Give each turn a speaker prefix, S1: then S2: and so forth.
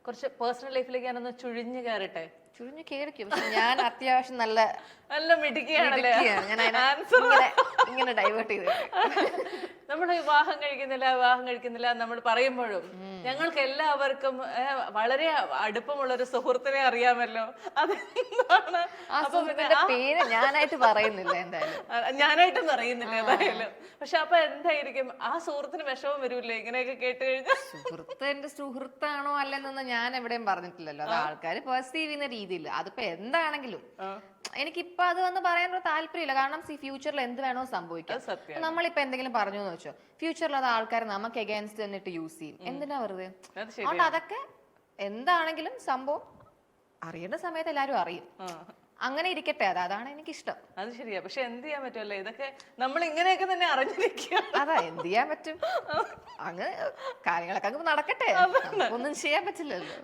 S1: കുറച്ച് പേഴ്സണൽ ലൈഫിലേക്ക് ഞാനൊന്ന് ചുഴിഞ്ഞു കയറട്ടെ.
S2: ചുഴിഞ്ഞു കേറിക്കും. പക്ഷെ ഞാൻ അത്യാവശ്യം നല്ല
S1: നല്ല മിടുക്കിയാണല്ലേ.
S2: ഞാൻ ഇങ്ങനെ ഡൈവേർട്ട് ചെയ്ത്
S1: നമ്മൾ വിവാഹം കഴിക്കുന്നില്ല നമ്മൾ പറയുമ്പോഴും ഞങ്ങൾക്ക് എല്ലാവർക്കും വളരെ അടുപ്പമുള്ള ഒരു സുഹൃത്തിനെ അറിയാമല്ലോ. അതെന്താണ്?
S2: പേര് ഞാനായിട്ട് പറയുന്നില്ല എന്തായാലും.
S1: ഞാനായിട്ടും പറയുന്നില്ല എന്തായാലും. പക്ഷെ അപ്പൊ എന്തായിരിക്കും ആ സുഹൃത്തിന് വിഷമം വരൂല്ലേ ഇങ്ങനെയൊക്കെ കേട്ട് കഴിഞ്ഞാൽ?
S2: സുഹൃത്ത് എന്റെ സുഹൃത്താണോ അല്ലെന്നൊന്നും ഞാൻ എവിടെയും പറഞ്ഞിട്ടില്ലല്ലോ. അത് ആൾക്കാർ പെർസീവ് ചെയ്യുന്ന രീതിയിൽ. അതിപ്പോ എന്താണെങ്കിലും എനിക്കിപ്പൊ അത് വന്ന് പറയാനുള്ള താല്പര്യമില്ല. കാരണം ഫ്യൂച്ചറിൽ എന്ത് വേണോ സംഭവിക്കാം. നമ്മളിപ്പോ എന്തെങ്കിലും പറഞ്ഞു എന്ന് വെച്ചോ, ഫ്യൂച്ചറിൽ അത് ആൾക്കാർ നമുക്ക് എഗൈൻസ്റ്റ് തന്നിട്ട് യൂസ് ചെയ്യും. എന്തിനാ വെറുതെ? അതുകൊണ്ട് അതൊക്കെ എന്താണെങ്കിലും സംഭവം അറിയേണ്ട സമയത്ത് എല്ലാരും അറിയും. അങ്ങനെ ഇരിക്കട്ടെ. അതാണ് എനിക്കിഷ്ടം.
S1: അത് ശരിയാ. പക്ഷെ എന്ത് ചെയ്യാൻ പറ്റുമല്ലേ, ഇതൊക്കെ നമ്മൾ ഇങ്ങനെയൊക്കെ തന്നെ അറിഞ്ഞിരിക്കുക.
S2: അതാ, എന്ത് ചെയ്യാൻ പറ്റും? അങ്ങനെ കാര്യങ്ങളൊക്കെ അങ്ങ് നടക്കട്ടെ. ഒന്നും ചെയ്യാൻ പറ്റില്ലല്ലോ.